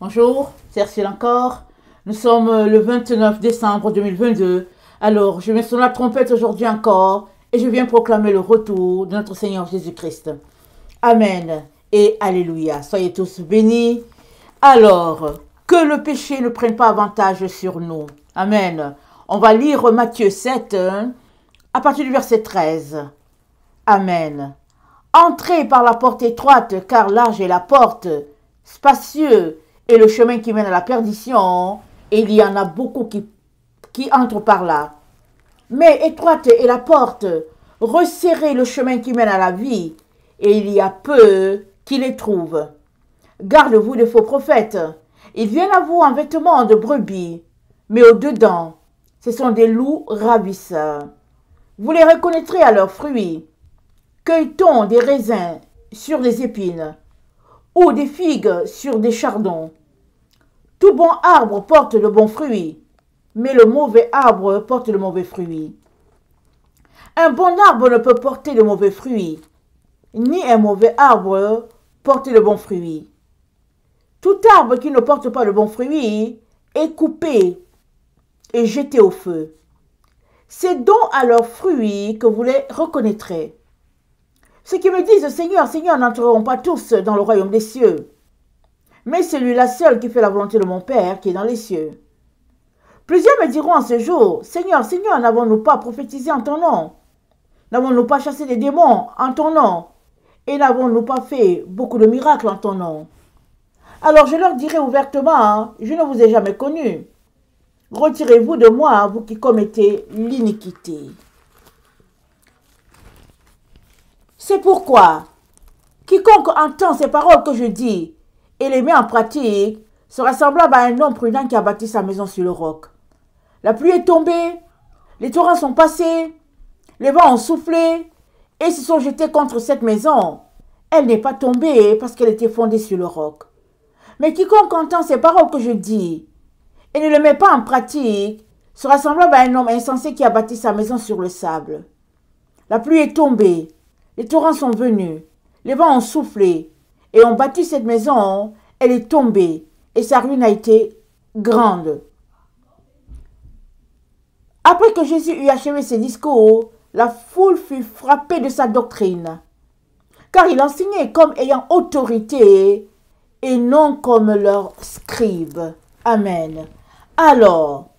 Bonjour, c'est Ursule encore. Nous sommes le 29 décembre 2022. Alors, je mets sur la trompette aujourd'hui encore et je viens proclamer le retour de notre Seigneur Jésus-Christ. Amen et Alléluia. Soyez tous bénis. Alors, que le péché ne prenne pas avantage sur nous. Amen. On va lire Matthieu 7 à partir du verset 13. Amen. Entrez par la porte étroite, car large est la porte, spacieux est le chemin qui mène à la perdition, et il y en a beaucoup qui entrent par là. Mais étroite est la porte, resserrez le chemin qui mène à la vie, et il y a peu qui les trouvent. Gardez-vous des faux prophètes. Ils viennent à vous en vêtements de brebis, mais au-dedans, ce sont des loups ravisseurs. Vous les reconnaîtrez à leurs fruits. Cueille-t-on des raisins sur des épines ou des figues sur des chardons? Tout bon arbre porte de bons fruits, mais le mauvais arbre porte de mauvais fruits. Un bon arbre ne peut porter de mauvais fruits, ni un mauvais arbre porter de bons fruits. Tout arbre qui ne porte pas de bons fruits est coupé et jeté au feu. C'est donc à leurs fruits que vous les reconnaîtrez. Ceux qui me disent « Seigneur, Seigneur » n'entreront pas tous dans le royaume des cieux, mais celui-là seul qui fait la volonté de mon Père qui est dans les cieux. Plusieurs me diront en ce jour « Seigneur, Seigneur, n'avons-nous pas prophétisé en ton nom? N'avons-nous pas chassé des démons en ton nom? Et n'avons-nous pas fait beaucoup de miracles en ton nom ?» Alors je leur dirai ouvertement « Je ne vous ai jamais connu. Retirez-vous de moi, vous qui commettez l'iniquité. » C'est pourquoi, quiconque entend ces paroles que je dis et les met en pratique sera semblable à un homme prudent qui a bâti sa maison sur le roc. La pluie est tombée, les torrents sont passés, les vents ont soufflé et se sont jetés contre cette maison. Elle n'est pas tombée parce qu'elle était fondée sur le roc. Mais quiconque entend ces paroles que je dis et ne les met pas en pratique sera semblable à un homme insensé qui a bâti sa maison sur le sable. La pluie est tombée. Les torrents sont venus, les vents ont soufflé et ont battu cette maison, elle est tombée et sa ruine a été grande. Après que Jésus eut achevé ses discours, la foule fut frappée de sa doctrine, car il enseignait comme ayant autorité et non comme leurs scribes. Amen. Alors,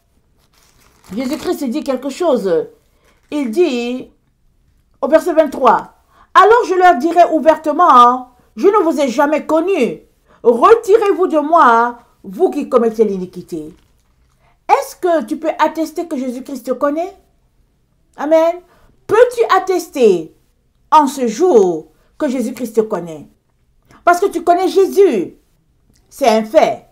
Jésus-Christ dit quelque chose. Il dit au verset 23, « Alors je leur dirai ouvertement, je ne vous ai jamais connus. Retirez-vous de moi, vous qui commettez l'iniquité. » Est-ce que tu peux attester que Jésus-Christ te connaît? Amen. Peux-tu attester en ce jour que Jésus-Christ te connaît? Parce que tu connais Jésus. C'est un fait.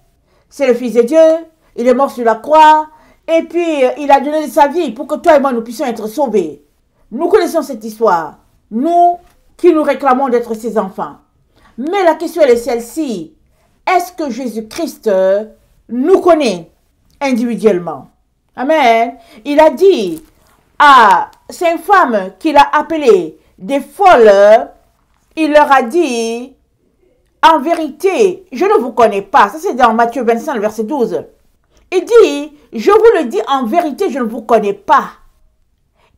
C'est le Fils de Dieu. Il est mort sur la croix. Et puis, il a donné sa vie pour que toi et moi, nous puissions être sauvés. Nous connaissons cette histoire. Nous qui nous réclamons d'être ses enfants. Mais la question est celle-ci. Est-ce que Jésus-Christ nous connaît individuellement? Amen. Il a dit à cinq femmes qu'il a appelées des folles, il leur a dit, en vérité, je ne vous connais pas. Ça c'est dans Matthieu 25, verset 12. Il dit, je vous le dis en vérité, je ne vous connais pas.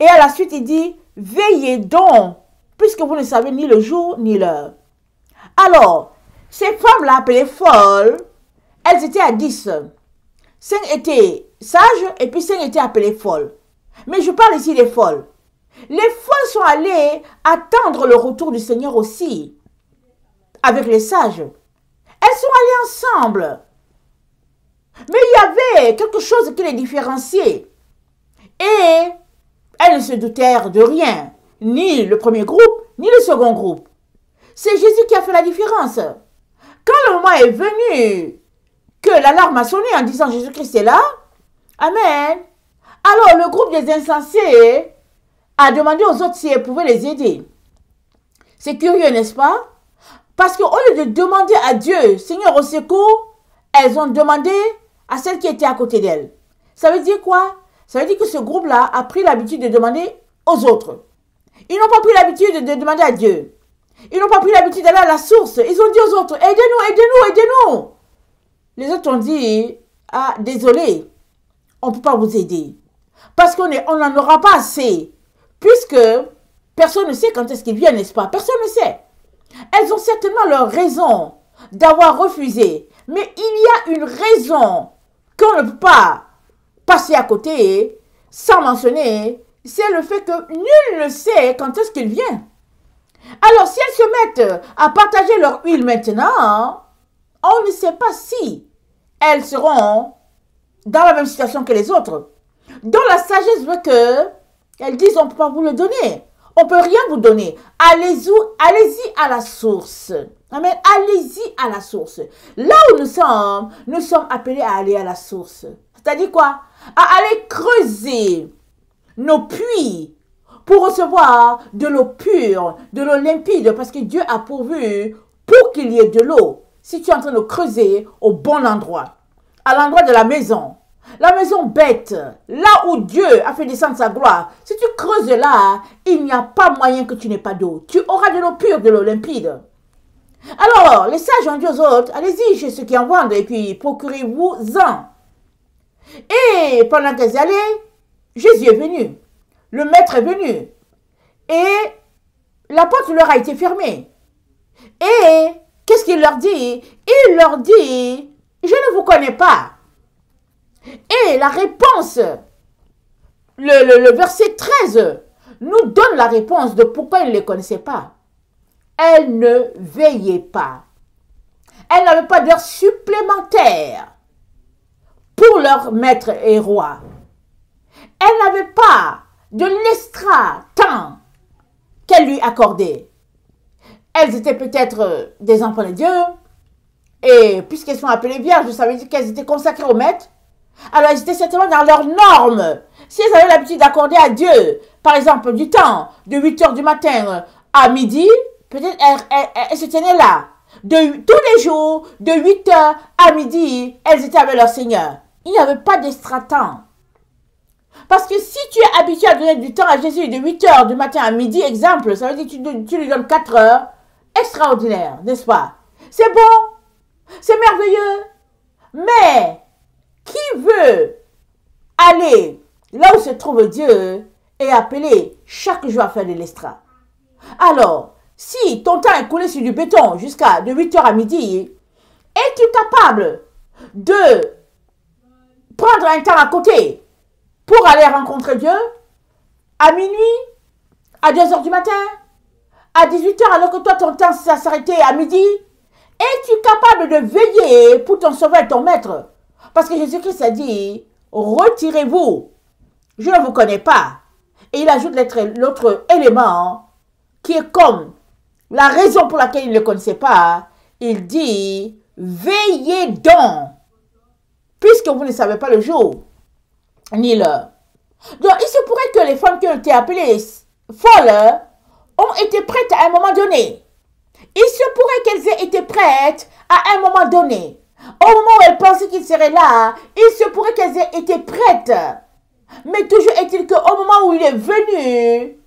Et à la suite, il dit, veillez donc, puisque vous ne savez ni le jour ni l'heure. Alors, ces femmes-là appelées folles, elles étaient à 10. 5 étaient sages et puis 5 étaient appelées folles. Mais je parle ici des folles. Les folles sont allées attendre le retour du Seigneur aussi, avec les sages. Elles sont allées ensemble. Mais il y avait quelque chose qui les différenciait. Et elles ne se doutèrent de rien, ni le premier groupe, ni le second groupe. C'est Jésus qui a fait la différence. Quand le moment est venu, que l'alarme a sonné en disant Jésus-Christ est là, amen, alors le groupe des insensés a demandé aux autres si elles pouvaient les aider. C'est curieux, n'est-ce pas? Parce qu'au lieu de demander à Dieu, Seigneur au secours, elles ont demandé à celle qui était à côté d'elles. Ça veut dire quoi? Ça veut dire que ce groupe-là a pris l'habitude de demander aux autres. Ils n'ont pas pris l'habitude de demander à Dieu. Ils n'ont pas pris l'habitude d'aller à la source. Ils ont dit aux autres, aidez-nous, aidez-nous, aidez-nous. les autres ont dit, ah, désolé, on ne peut pas vous aider. Parce qu'on n'en aura pas assez. Puisque personne ne sait quand est-ce qu'ils viennent, n'est-ce pas? Personne ne sait. Elles ont certainement leur raison d'avoir refusé. Mais il y a une raison qu'on ne peut pas passer à côté sans mentionner. C'est le fait que nul ne sait quand est-ce qu'il vient. Alors, si elles se mettent à partager leur huile maintenant, on ne sait pas si elles seront dans la même situation que les autres. Donc, la sagesse veut qu'elles disent, on ne peut pas vous le donner. On ne peut rien vous donner. Allez-y à la source. Amen. Allez-y à la source. Là où nous sommes appelés à aller à la source. C'est-à-dire quoi? À aller creuser nos puits pour recevoir de l'eau pure, de l'eau limpide, parce que Dieu a pourvu pour qu'il y ait de l'eau. Si tu es en train de creuser au bon endroit, à l'endroit de la maison bête, là où Dieu a fait descendre sa gloire, si tu creuses là, il n'y a pas moyen que tu n'aies pas d'eau. Tu auras de l'eau pure, de l'eau limpide. Alors, les sages ont dit aux autres, allez-y chez ceux qui en vendent et puis procurez-vous-en. Et pendant qu'elles allaient, Jésus est venu. Le maître est venu. Et la porte leur a été fermée. Et qu'est-ce qu'il leur dit? Il leur dit, je ne vous connais pas. Et la réponse, le verset 13, nous donne la réponse de pourquoi ils ne les connaissaient pas. Elles ne veillaient pas. Elles n'avaient pas d'heure supplémentaire pour leur maître et roi. Elles n'avaient pas de l'extra temps qu'elle lui accordait. Elles étaient peut-être des enfants de Dieu, et puisqu'elles sont appelées vierges, ça veut dire qu'elles étaient consacrées au maître. Alors elles étaient certainement dans leurs normes. Si elles avaient l'habitude d'accorder à Dieu, par exemple, du temps de 8 heures du matin à midi, peut-être elles se tenaient là. Tous les jours, de 8 heures à midi, elles étaient avec leur Seigneur. Il n'y avait pas d'extra temps. Parce que si tu es habitué à donner du temps à Jésus de 8 heures du matin à midi, exemple, ça veut dire que tu lui donnes 4 heures, extraordinaire, n'est-ce pas? C'est bon, c'est merveilleux, mais qui veut aller là où se trouve Dieu et appeler chaque jour à faire de l'extra? Alors, si ton temps est coulé sur du béton jusqu'à de 8 heures à midi, es-tu capable de prendre un temps à côté pour aller rencontrer Dieu à minuit, à 2 heures du matin, à 18 heures alors que toi ton temps s'arrêtait à midi? Es-tu capable de veiller pour ton sauveur et ton maître? Parce que Jésus-Christ a dit, retirez-vous, je ne vous connais pas. Et il ajoute l'autre élément qui est comme la raison pour laquelle il ne le connaissait pas. Il dit, veillez donc, puisque vous ne savez pas le jour ni l'heure. Donc il se pourrait que les femmes qui ont été appelées folles ont été prêtes à un moment donné. Il se pourrait qu'elles aient été prêtes à un moment donné. Au moment où elles pensaient qu'il serait là, il se pourrait qu'elles aient été prêtes. Mais toujours est-il qu'au moment où il est venu,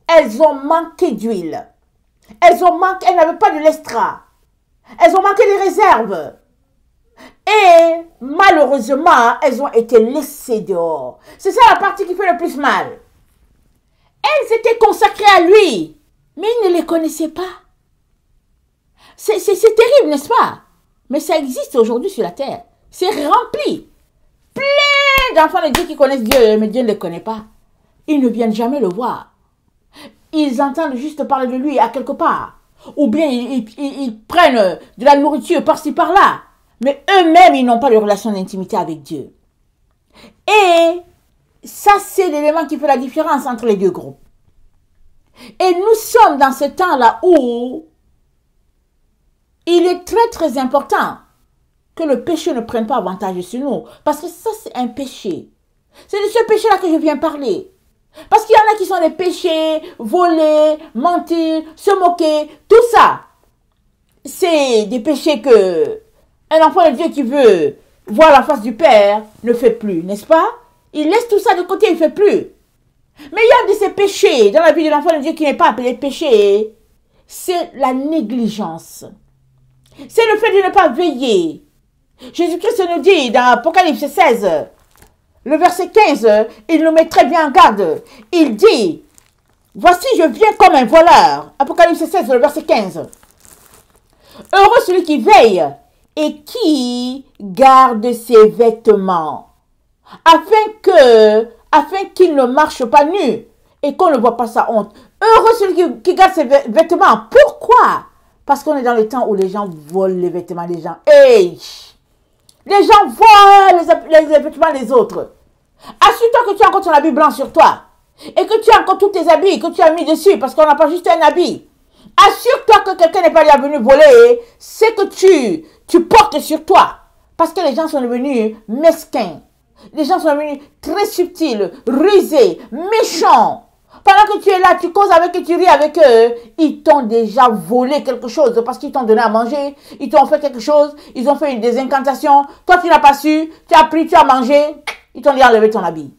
elles ont manqué d'huile. Elles n'avaient pas de l'extra. Elles ont manqué des réserves. Et malheureusement, elles ont été laissées dehors. C'est ça la partie qui fait le plus mal. Elles étaient consacrées à lui, mais il ne les connaissait pas. C'est terrible, n'est-ce pas? Mais ça existe aujourd'hui sur la terre. C'est rempli. Plein d'enfants de Dieu qui connaissent Dieu, mais Dieu ne les connaît pas. Ils ne viennent jamais le voir. Ils entendent juste parler de lui à quelque part. Ou bien ils prennent de la nourriture par-ci par-là. Mais eux-mêmes, ils n'ont pas de relation d'intimité avec Dieu. Et ça, c'est l'élément qui fait la différence entre les deux groupes. Et nous sommes dans ce temps-là où il est très très important que le péché ne prenne pas avantage sur nous. Parce que ça, c'est un péché. C'est de ce péché-là que je viens parler. Parce qu'il y en a qui sont des péchés, voler, mentir, se moquer, tout ça. C'est des péchés que un enfant de Dieu qui veut voir la face du Père ne fait plus, n'est-ce pas? Il laisse tout ça de côté, il ne fait plus. Mais il y a de ces péchés dans la vie de l'enfant de Dieu qui n'est pas appelé péché. C'est la négligence. C'est le fait de ne pas veiller Jésus-Christ nous dit dans Apocalypse 16, le verset 15, il nous met très bien en garde. Il dit, voici je viens comme un voleur. Apocalypse 16, le verset 15. Heureux celui qui veille et qui garde ses vêtements, afin qu'il ne marche pas nu et qu'on ne voit pas sa honte. Heureux celui qui garde ses vêtements. Pourquoi? Parce qu'on est dans le temps où les gens volent les vêtements des gens. Hey! Les gens volent les vêtements des autres. Assure-toi que tu as encore ton habit blanc sur toi. Et que tu as encore tous tes habits que tu as mis dessus. Parce qu'on n'a pas juste un habit. Assure-toi que quelqu'un n'est pas venu voler ce que tu portes sur toi. Parce que les gens sont devenus mesquins. Les gens sont devenus très subtils, rusés, méchants. Pendant que tu es là, tu causes avec eux, tu ris avec eux, ils t'ont déjà volé quelque chose parce qu'ils t'ont donné à manger, ils t'ont fait quelque chose, ils ont fait des incantations. Toi, tu n'as pas su, tu as pris, tu as mangé, ils t'ont dit enlever ton habit.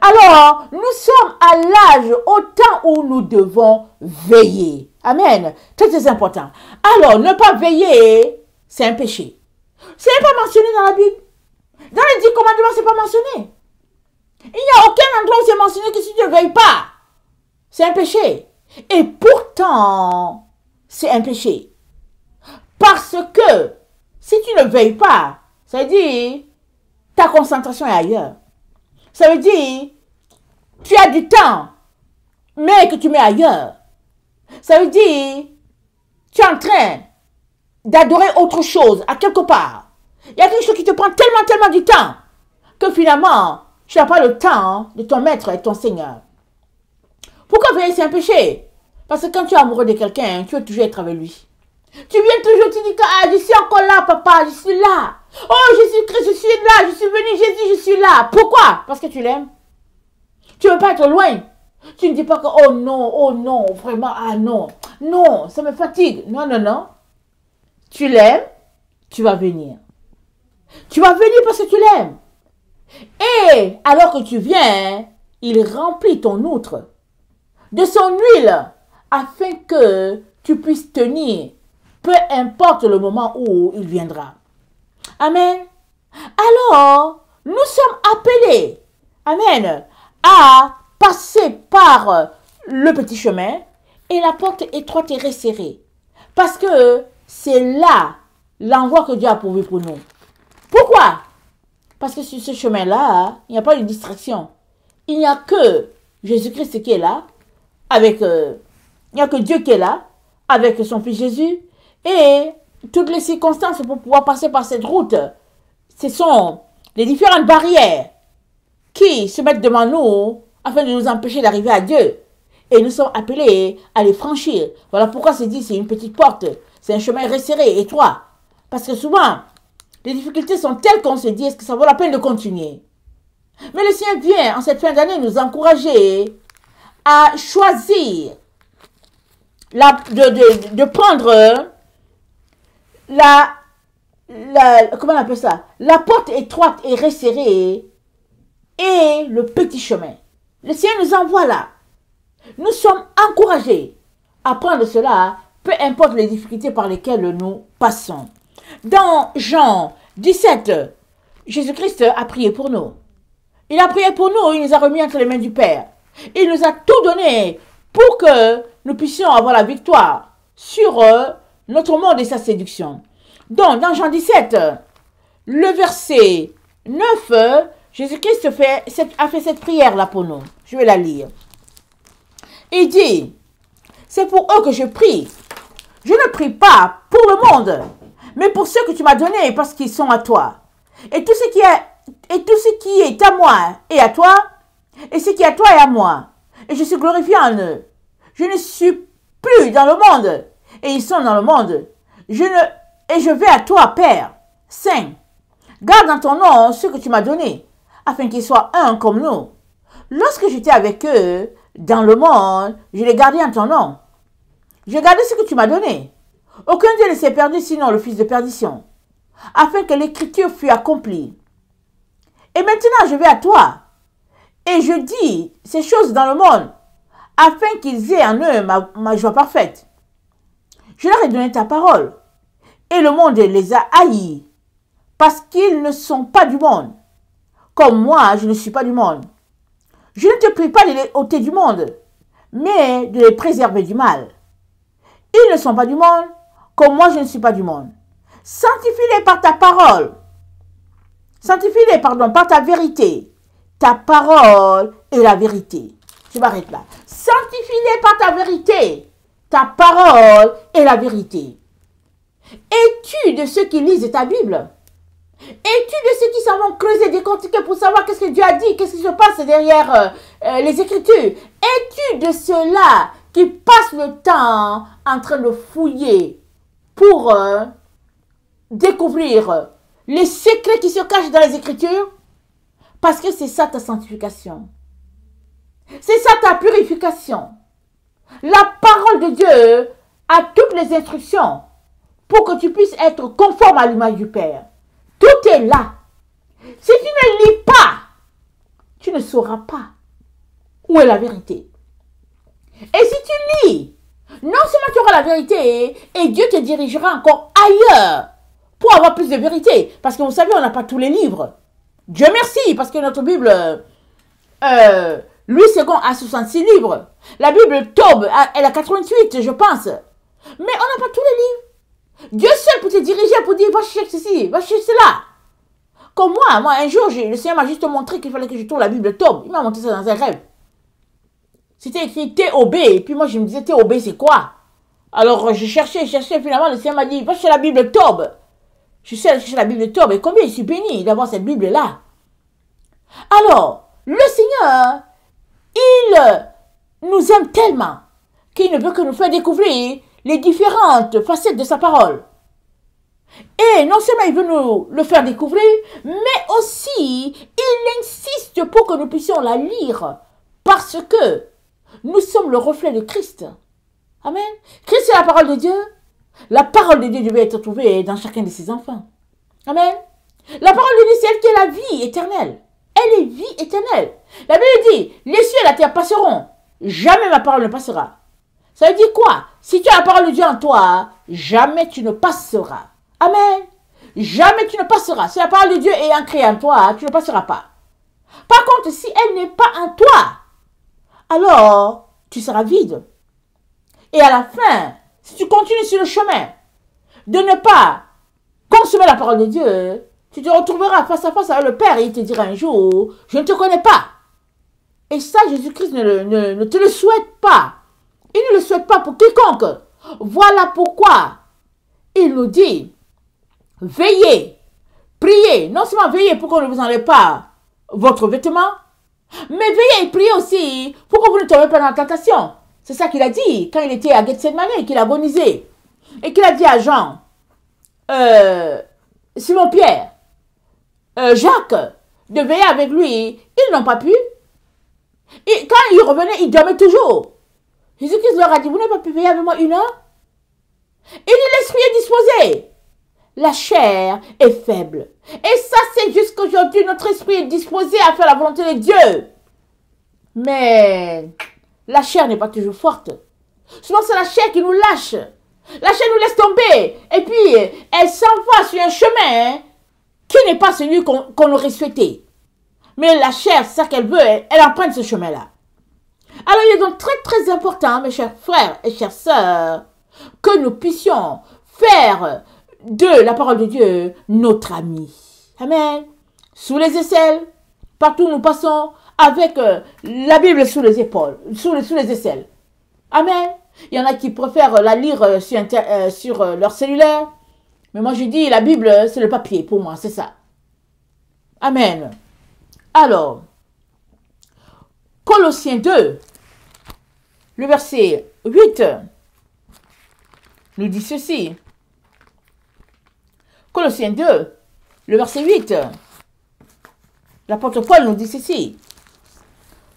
Alors, nous sommes à l'âge, au temps où nous devons veiller. Amen. Très important. Alors, ne pas veiller, c'est un péché. Ce n'est pas mentionné dans la Bible. Dans les 10 commandements, ce n'est pas mentionné. Il n'y a aucun endroit où c'est mentionné que si tu ne veilles pas, c'est un péché. Et pourtant, c'est un péché. Parce que si tu ne veilles pas, ça veut dire ta concentration est ailleurs. Ça veut dire tu as du temps, mais que tu mets ailleurs. Ça veut dire tu es en train d'adorer autre chose à quelque part. Il y a quelque chose qui te prend tellement du temps que finalement, tu n'as pas le temps de ton maître et ton Seigneur. Pourquoi veiller, c'est un péché? Parce que quand tu es amoureux de quelqu'un, tu veux toujours être avec lui. Tu viens toujours, tu dis que je suis encore là, papa, je suis là. Oh, Jésus-Christ, je suis là, je suis venu, Jésus, je suis là. Pourquoi? Parce que tu l'aimes. Tu ne veux pas être loin. Tu ne dis pas que, oh non, vraiment, ah non. Non, ça me fatigue. Non. Tu l'aimes, tu vas venir. Tu vas venir parce que tu l'aimes. Et alors que tu viens, il remplit ton outre de son huile afin que tu puisses tenir, peu importe le moment où il viendra. Amen. Alors, nous sommes appelés, amen, à passer par le petit chemin et la porte étroite et resserrée. Parce que c'est là l'envoi que Dieu a pourvu pour nous. Pourquoi? Parce que sur ce chemin-là, il n'y a pas de distraction. Il n'y a que Jésus-Christ qui est là, il n'y a que Dieu qui est là, avec son Fils Jésus, et toutes les circonstances pour pouvoir passer par cette route, ce sont les différentes barrières qui se mettent devant nous afin de nous empêcher d'arriver à Dieu. Et nous sommes appelés à les franchir. Voilà pourquoi c'est dit, c'est une petite porte, c'est un chemin resserré, étroit. Parce que souvent, les difficultés sont telles qu'on se dit, est-ce que ça vaut la peine de continuer? Mais le Seigneur vient, en cette fin d'année, nous encourager à choisir, de prendre comment on appelle ça? La porte étroite et resserrée et le petit chemin. Le Seigneur nous envoie là. Nous sommes encouragés à prendre cela, peu importe les difficultés par lesquelles nous passons. Dans Jean 17, Jésus-Christ a prié pour nous. Il a prié pour nous, il nous a remis entre les mains du Père. Il nous a tout donné pour que nous puissions avoir la victoire sur notre monde et sa séduction. Donc, dans Jean 17, le verset 9, Jésus-Christ a fait cette prière-là pour nous. Je vais la lire. Il dit, c'est pour eux que je prie. Je ne prie pas pour le monde, mais pour ceux que tu m'as donnés parce qu'ils sont à toi. Et tout ce qui est à moi est à toi, et ce qui est à toi est à moi. Et je suis glorifié en eux. Je ne suis plus dans le monde, et ils sont dans le monde. Et je vais à toi, Père, Saint. Garde dans ton nom ce que tu m'as donné, afin qu'ils soient un comme nous. Lorsque j'étais avec eux dans le monde, je les gardais en ton nom. J'ai gardé ce que tu m'as donné. Aucun Dieu ne s'est perdu sinon le fils de perdition, afin que l'écriture fût accomplie. Et maintenant je vais à toi, et je dis ces choses dans le monde, afin qu'ils aient en eux ma joie parfaite. Je leur ai donné ta parole, et le monde les a haïs, parce qu'ils ne sont pas du monde, comme moi, je ne suis pas du monde. Je ne te prie pas de les ôter du monde, mais de les préserver du mal. Ils ne sont pas du monde, comme moi, je ne suis pas du monde. Sanctifie-les par ta parole. Sanctifie-les, pardon, par ta vérité. Ta parole est la vérité. Je m'arrête là. Sanctifie-les par ta vérité. Ta parole est la vérité. Es-tu de ceux qui lisent ta Bible? Es-tu de ceux qui s'en vont creuser, décortiquer pour savoir qu'est-ce que Dieu a dit, qu'est-ce qui se passe derrière les Écritures? Es-tu de ceux-là qui passent le temps en train de fouiller pour découvrir les secrets qui se cachent dans les Écritures? Parce que c'est ça ta sanctification. C'est ça ta purification. La parole de Dieu a toutes les instructions pour que tu puisses être conforme à l'image du Père. Tout est là. Si tu ne lis pas, tu ne sauras pas où est la vérité. Et si tu lis, non seulement tu auras la vérité, et Dieu te dirigera encore ailleurs pour avoir plus de vérité. Parce que vous savez, on n'a pas tous les livres. Dieu merci, parce que notre Bible, Louis II a 66 livres. La Bible Tob, elle a 88, je pense. Mais on n'a pas tous les livres. Dieu seul peut te diriger, pour dire, va chercher ceci, va chercher cela. Comme moi, un jour, le Seigneur m'a juste montré qu'il fallait que je trouve la Bible Tob. Il m'a montré ça dans un rêve. C'était écrit T-O-B, et puis moi je me disais T-O-B c'est quoi? Alors je cherchais, finalement le Seigneur m'a dit, va chercher la Bible Tob. Je suis allé chercher la Bible Tob, et combien je suis béni d'avoir cette Bible-là. Alors, le Seigneur, il nous aime tellement qu'il ne veut que nous faire découvrir les différentes facettes de sa parole. Et non seulement il veut nous le faire découvrir, mais aussi il insiste pour que nous puissions la lire, parce que nous sommes le reflet de Christ. Amen. Christ est la parole de Dieu. La parole de Dieu devait être trouvée dans chacun de ses enfants. Amen. La parole de Dieu, c'est elle qui est la vie éternelle. Elle est vie éternelle. La Bible dit, les cieux et la terre passeront. Jamais ma parole ne passera. Ça veut dire quoi? Si tu as la parole de Dieu en toi, jamais tu ne passeras. Amen. Jamais tu ne passeras. Si la parole de Dieu est ancrée en toi, tu ne passeras pas. Par contre, si elle n'est pas en toi, alors tu seras vide. Et à la fin, si tu continues sur le chemin de ne pas consommer la parole de Dieu, tu te retrouveras face à face avec le Père et il te dira un jour, je ne te connais pas. Et ça, Jésus-Christ ne te le souhaite pas. Il ne le souhaite pas pour quiconque. Voilà pourquoi il nous dit, veillez, priez, non seulement veillez pour qu'on ne vous enlève pas votre vêtement, mais veillez et priez aussi pour que vous ne tombiez pas dans la tentation. C'est ça qu'il a dit quand il était à Gethsemane, qu'il agonisait. Et qu'il a dit à Jean, Simon-Pierre, Jacques, de veiller avec lui. Ils n'ont pas pu. Et quand ils revenaient, ils dormaient toujours. Jésus-Christ leur a dit, vous n'avez pas pu veiller avec moi une heure? Il dit, l'esprit est disposé. La chair est faible. Et ça, c'est jusqu'aujourd'hui, notre esprit est disposé à faire la volonté de Dieu. Mais la chair n'est pas toujours forte. Souvent, c'est la chair qui nous lâche. La chair nous laisse tomber. Et puis, elle s'en va sur un chemin qui n'est pas celui qu'on aurait souhaité. Mais la chair, c'est ça qu'elle veut. Elle emprunte ce chemin-là. Alors, il est donc très, très important, mes chers frères et chères sœurs, que nous puissions faire de la parole de Dieu notre ami. Amen. Sous les aisselles, partout où nous passons, avec la Bible sous les épaules, sous les aisselles. Amen. Il y en a qui préfèrent la lire sur leur cellulaire. Mais moi, je dis, la Bible, c'est le papier pour moi, c'est ça. Amen. Alors, Colossiens 2, le verset 8, nous dit ceci. Colossiens 2, le verset 8, l'apôtre Paul nous dit ceci.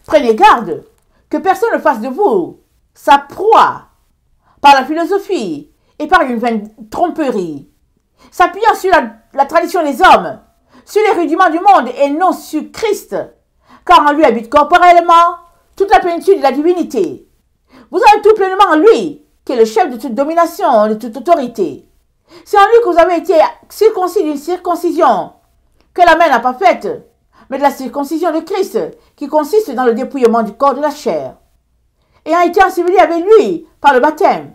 Prenez garde que personne ne fasse de vous sa proie par la philosophie et par une vaine tromperie, s'appuyant sur la tradition des hommes, sur les rudiments du monde et non sur Christ, car en lui habite corporellement toute la plénitude de la divinité. Vous avez tout pleinement en lui, qui est le chef de toute domination, de toute autorité. C'est en lui que vous avez été circoncis d'une circoncision que la main n'a pas faite, mais de la circoncision de Christ, qui consiste dans le dépouillement du corps de la chair. Ayant été enseveli avec lui par le baptême,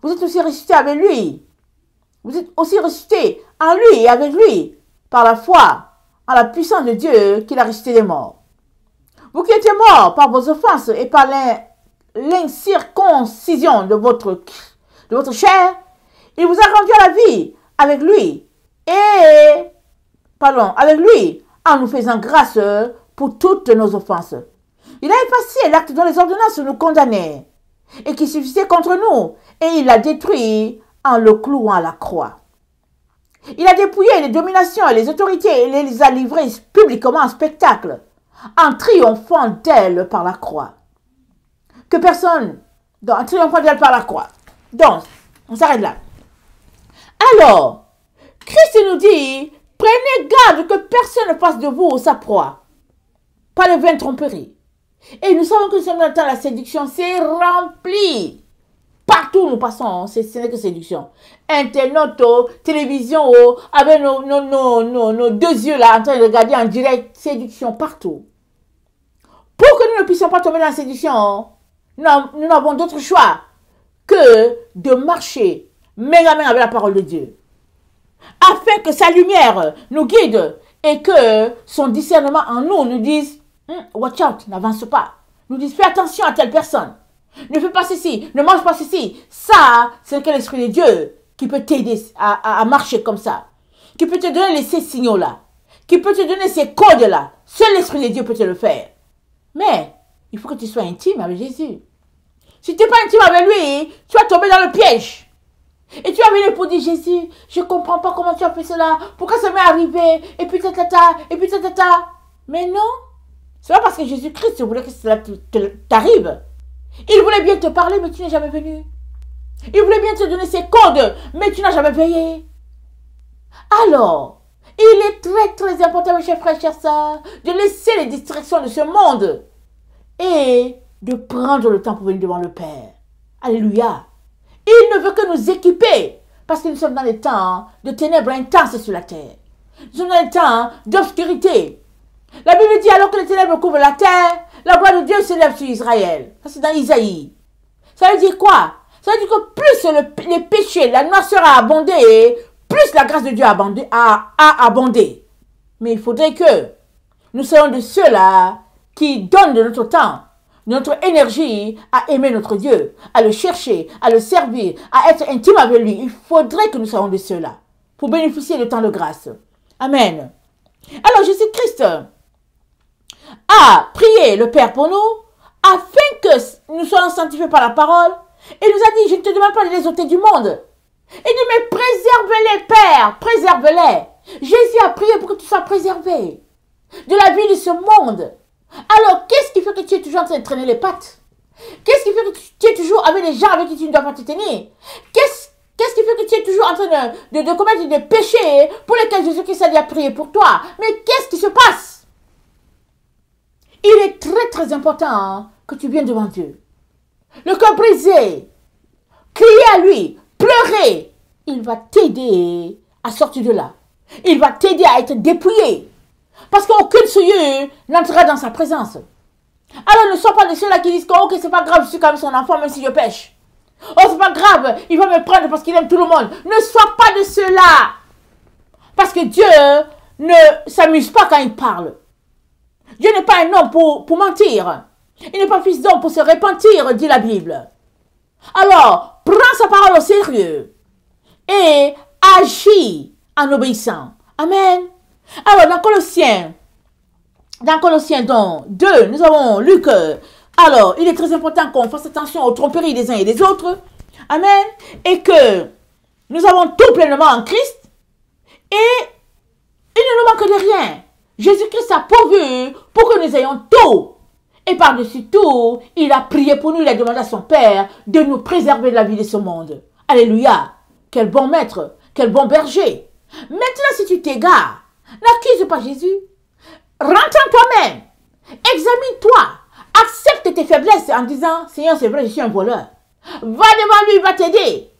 vous êtes aussi ressuscité avec lui. Vous êtes aussi ressuscité en lui et avec lui par la foi en la puissance de Dieu qui l'a ressuscité des morts. Vous qui étiez morts par vos offenses et par l'incirconcision de votre chair, il vous a rendu à la vie avec lui en nous faisant grâce pour toutes nos offenses. Il a effacé l'acte dont les ordonnances nous condamnaient et qui suffisait contre nous, et il l'a détruit en le clouant à la croix. Il a dépouillé les dominations et les autorités et les a livrées publiquement en spectacle, en triomphant d'elles par la croix. En triomphant d'elles par la croix. Donc, on s'arrête là. Alors, Christ nous dit, prenez garde que personne ne fasse de vous sa proie, par les vaines tromperies. Et nous savons que nous sommes dans le temps de la séduction, c'est rempli. Partout où nous passons, ce n'est que séduction. Internet, télévision, avec nos deux yeux là en train de regarder en direct, séduction partout. Pour que nous ne puissions pas tomber dans la séduction, nous n'avons d'autre choix que de marcher main à main avec la parole de Dieu. Afin que sa lumière nous guide et que son discernement en nous dise watch out, n'avance pas. Nous dise fais attention à telle personne. Ne fais pas ceci, ne mange pas ceci. Ça, c'est que l'Esprit de Dieu qui peut t'aider à marcher comme ça. Qui peut te donner ces signaux-là. Qui peut te donner ces codes-là. Seul l'Esprit de Dieu peut te le faire. Mais, il faut que tu sois intime avec Jésus. Si tu n'es pas intime avec lui, tu vas tomber dans le piège. Et tu vas venir pour dire, Jésus, je ne comprends pas comment tu as fait cela. Pourquoi ça m'est arrivé? Et puis et puis Mais non. C'est pas parce que Jésus-Christ voulait que cela t'arrive. Il voulait bien te parler, mais tu n'es jamais venu. Il voulait bien te donner ses codes, mais tu n'as jamais veillé. Alors, il est très très important, mes chers frères et chers sœurs, de laisser les distractions de ce monde et de prendre le temps pour venir devant le Père. Alléluia. Il ne veut que nous équiper, parce que nous sommes dans les temps de ténèbres intenses sur la terre. Nous sommes dans les temps d'obscurité. La Bible dit alors que les ténèbres couvrent la terre, la gloire de Dieu s'élève sur Israël. Ça c'est dans Isaïe. Ça veut dire quoi? Ça veut dire que plus les péchés, la noirceur a abondé, plus la grâce de Dieu a abondé. Mais il faudrait que nous soyons de ceux-là qui donnent de notre temps, de notre énergie à aimer notre Dieu, à le chercher, à le servir, à être intime avec lui. Il faudrait que nous soyons de ceux-là pour bénéficier du temps de grâce. Amen. Alors Jésus-Christ a prié le Père pour nous, afin que nous soyons sanctifiés par la parole. Et nous a dit, je ne te demande pas de les ôter du monde. Il dit, mais préserve-les, Père, préserve-les. Jésus a prié pour que tu sois préservé de la vie de ce monde. Alors, qu'est-ce qui fait que tu es toujours en train de traîner les pattes? Qu'est-ce qui fait que tu es toujours avec des gens avec qui tu ne dois pas te tenir? Qu'est-ce qui fait que tu es toujours en train de commettre des péchés pour lesquels Jésus-Christ a prié pour toi? Mais qu'est-ce qui se passe? Il est très très important que tu viennes devant Dieu. Le cœur brisé, crier à lui, pleurer. Il va t'aider à sortir de là. Il va t'aider à être dépouillé. Parce qu'aucune souillure n'entrera dans sa présence. Alors ne sois pas de ceux-là qui disent que ok, c'est pas grave, je suis quand même son enfant même si je pêche. Oh, c'est pas grave, il va me prendre parce qu'il aime tout le monde. Ne sois pas de ceux-là. Parce que Dieu ne s'amuse pas quand il parle. Dieu n'est pas un homme pour mentir. Il n'est pas fils d'homme pour se repentir, dit la Bible. Alors, prends sa parole au sérieux et agis en obéissant. Amen. Alors, dans Colossiens 2, nous avons lu que, alors, il est très important qu'on fasse attention aux tromperies des uns et des autres. Amen. Et que nous avons tout pleinement en Christ et il ne nous manque de rien. Jésus-Christ a pourvu pour que nous ayons tout. Et par-dessus tout, il a prié pour nous, il a demandé à son Père de nous préserver de la vie de ce monde. Alléluia. Quel bon maître, quel bon berger. Maintenant, si tu t'égares, n'accuse pas Jésus. Rentre en toi-même. Examine-toi. Accepte tes faiblesses en disant, Seigneur, c'est vrai, je suis un voleur. Va devant lui, il va t'aider.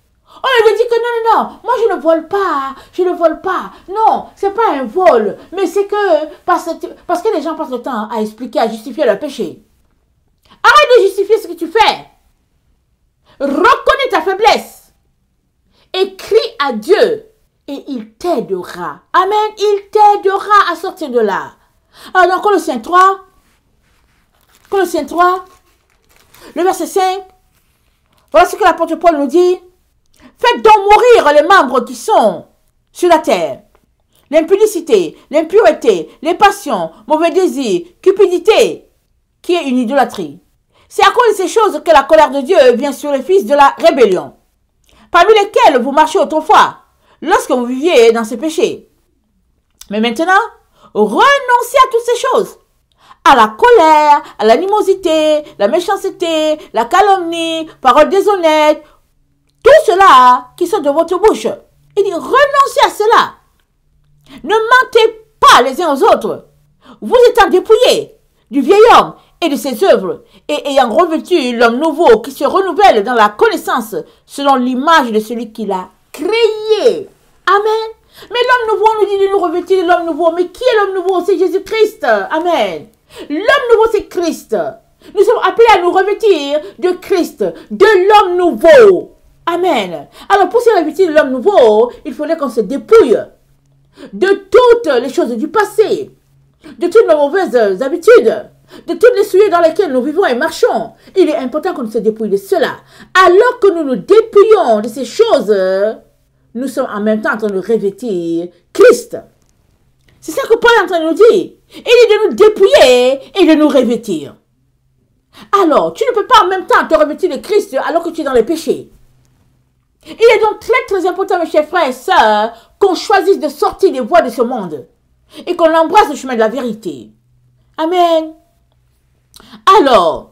On lui dit que non, moi je ne vole pas, je ne vole pas. Non, c'est pas un vol, mais c'est que parce que les gens passent le temps à expliquer, à justifier leur péché. Arrête de justifier ce que tu fais. Reconnais ta faiblesse et crie à Dieu et il t'aidera. Amen, il t'aidera à sortir de là. Alors dans Colossiens 3, le verset 5, voilà ce que l'apôtre Paul nous dit. Faites donc mourir les membres qui sont sur la terre. L'impudicité, l'impureté, les passions, mauvais désirs, cupidité, qui est une idolâtrie. C'est à cause de ces choses que la colère de Dieu vient sur les fils de la rébellion, parmi lesquels vous marchiez autrefois, lorsque vous viviez dans ces péchés. Mais maintenant, renoncez à toutes ces choses. À la colère, à l'animosité, la méchanceté, la calomnie, paroles déshonnêtes, tout cela qui sort de votre bouche. Il dit, renoncez à cela. Ne mentez pas les uns aux autres. Vous étant dépouillés du vieil homme et de ses œuvres, et ayant revêtu l'homme nouveau qui se renouvelle dans la connaissance selon l'image de celui qui l'a créé. Amen. Mais l'homme nouveau, on nous dit de nous revêtir de l'homme nouveau. Mais qui est l'homme nouveau? C'est Jésus-Christ. Amen. L'homme nouveau, c'est Christ. Nous sommes appelés à nous revêtir de Christ, de l'homme nouveau. Amen. Alors, pour se revêtir de l'homme nouveau, il faudrait qu'on se dépouille de toutes les choses du passé, de toutes nos mauvaises habitudes, de toutes les souillures dans lesquelles nous vivons et marchons. Il est important qu'on se dépouille de cela. Alors que nous nous dépouillons de ces choses, nous sommes en même temps en train de revêtir Christ. C'est ça que Paul est en train de nous dire. Il est de nous dépouiller et de nous revêtir. Alors, tu ne peux pas en même temps te revêtir de Christ alors que tu es dans les péchés. Il est donc très important, mes chers frères et sœurs, qu'on choisisse de sortir des voies de ce monde et qu'on embrasse le chemin de la vérité. Amen. Alors,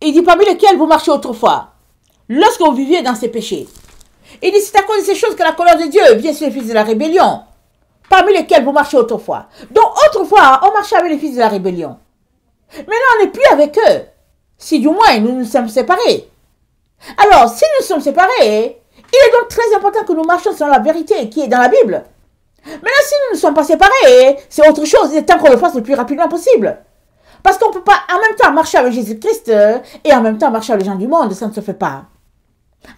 il dit parmi lesquels vous marchez autrefois, lorsque vous viviez dans ces péchés. Il dit c'est à cause de ces choses que la colère de Dieu vient sur les fils de la rébellion, parmi lesquels vous marchez autrefois. Donc autrefois, on marchait avec les fils de la rébellion. Maintenant, on n'est plus avec eux. Si du moins nous nous sommes séparés. Alors, si nous sommes séparés, il est donc très important que nous marchions selon la vérité qui est dans la Bible. Maintenant, si nous ne sommes pas séparés, c'est autre chose. Il est temps qu'on le fasse le plus rapidement possible. Parce qu'on ne peut pas en même temps marcher avec Jésus-Christ et en même temps marcher avec les gens du monde. Ça ne se fait pas.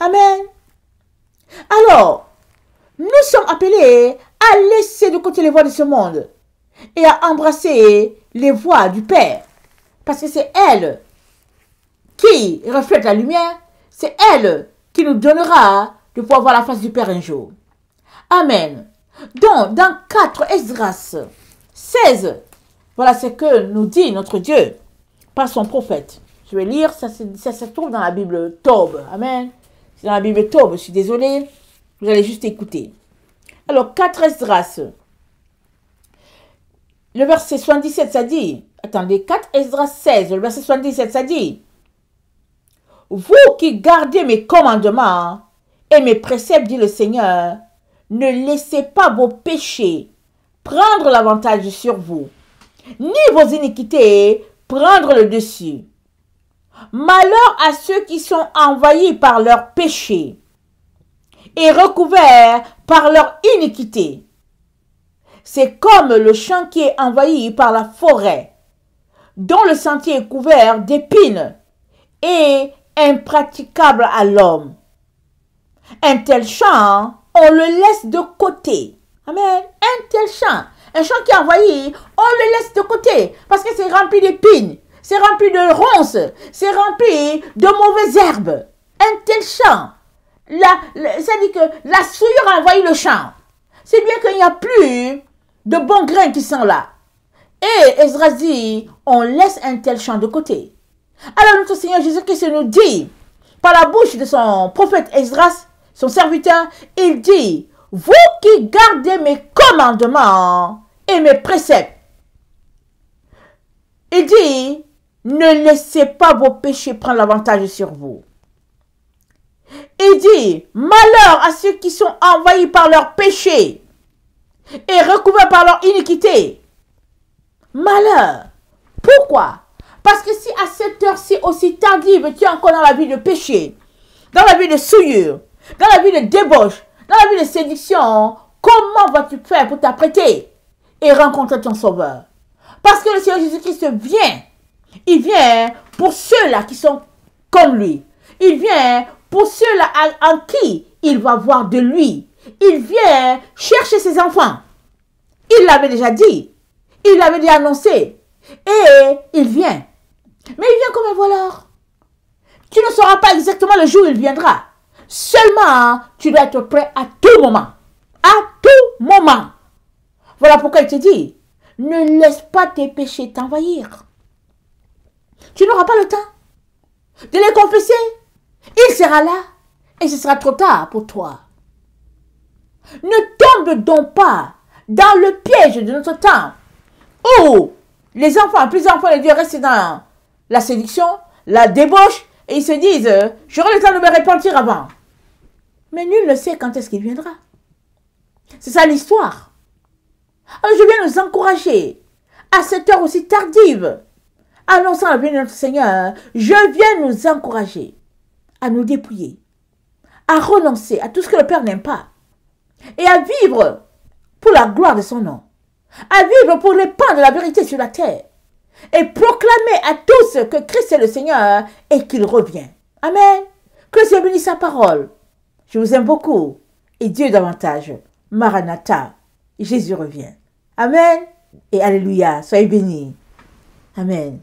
Amen. Alors, nous sommes appelés à laisser de côté les voies de ce monde et à embrasser les voies du Père. Parce que c'est elle qui reflète la lumière, c'est elle qui nous donnera de pouvoir voir la face du Père un jour. Amen. Donc, dans 4 Esdras 16, voilà ce que nous dit notre Dieu par son prophète. Je vais lire, ça se trouve dans la Bible Tob. Amen. C'est dans la Bible Tob, je suis désolée. Vous allez juste écouter. Alors, 4 Esdras. Le verset 77, ça dit, attendez, 4 Esdras 16, le verset 77, ça dit, vous qui gardez mes commandements et mes préceptes, dit le Seigneur, ne laissez pas vos péchés prendre l'avantage sur vous, ni vos iniquités prendre le dessus. Malheur à ceux qui sont envahis par leurs péchés et recouverts par leur iniquité. C'est comme le champ qui est envahi par la forêt, dont le sentier est couvert d'épines et impraticable à l'homme. Un tel champ, on le laisse de côté. Amen. Un tel champ, un champ qui est envahi, on le laisse de côté parce que c'est rempli d'épines, c'est rempli de ronces, c'est rempli de mauvaises herbes. Un tel champ, ça dit que la souillure a envahi le champ. C'est bien qu'il n'y a plus de bons grains qui sont là. Et Esdras dit, on laisse un tel champ de côté. Alors notre Seigneur Jésus-Christ nous dit, par la bouche de son prophète Esdras, son serviteur, il dit, vous qui gardez mes commandements et mes préceptes, il dit, ne laissez pas vos péchés prendre l'avantage sur vous. Il dit, malheur à ceux qui sont envahis par leurs péchés et recouverts par leur iniquité. Malheur. Pourquoi? Parce que si à cette heure-ci aussi tardive, tu es encore dans la vie de péché, dans la vie de souillure, dans la vie de débauche, dans la vie de séduction, comment vas-tu faire pour t'apprêter et rencontrer ton Sauveur? Parce que le Seigneur Jésus-Christ vient. Il vient pour ceux-là qui sont comme lui. Il vient pour ceux-là en qui il va voir de lui. Il vient chercher ses enfants. Il l'avait déjà dit. Il l'avait déjà annoncé. Et il vient. Mais il vient comme un voleur. Tu ne sauras pas exactement le jour où il viendra. Seulement, tu dois être prêt à tout moment. À tout moment. Voilà pourquoi il te dit, ne laisse pas tes péchés t'envahir. Tu n'auras pas le temps de les confesser. Il sera là et ce sera trop tard pour toi. Ne tombe donc pas dans le piège de notre temps où les enfants, plusieurs enfants de Dieu restent dans la séduction, la débauche et ils se disent, j'aurai le temps de me repentir avant. Mais nul ne sait quand est-ce qu'il viendra. C'est ça l'histoire. Alors je viens nous encourager à cette heure aussi tardive, annonçant la venue de notre Seigneur. Je viens nous encourager à nous dépouiller, à renoncer à tout ce que le Père n'aime pas et à vivre pour la gloire de son nom, à vivre pour répandre la vérité sur la terre et proclamer à tous que Christ est le Seigneur et qu'il revient. Amen. Que le Seigneur bénisse sa parole. Je vous aime beaucoup et Dieu davantage. Maranatha, Jésus revient. Amen et alléluia. Soyez bénis. Amen.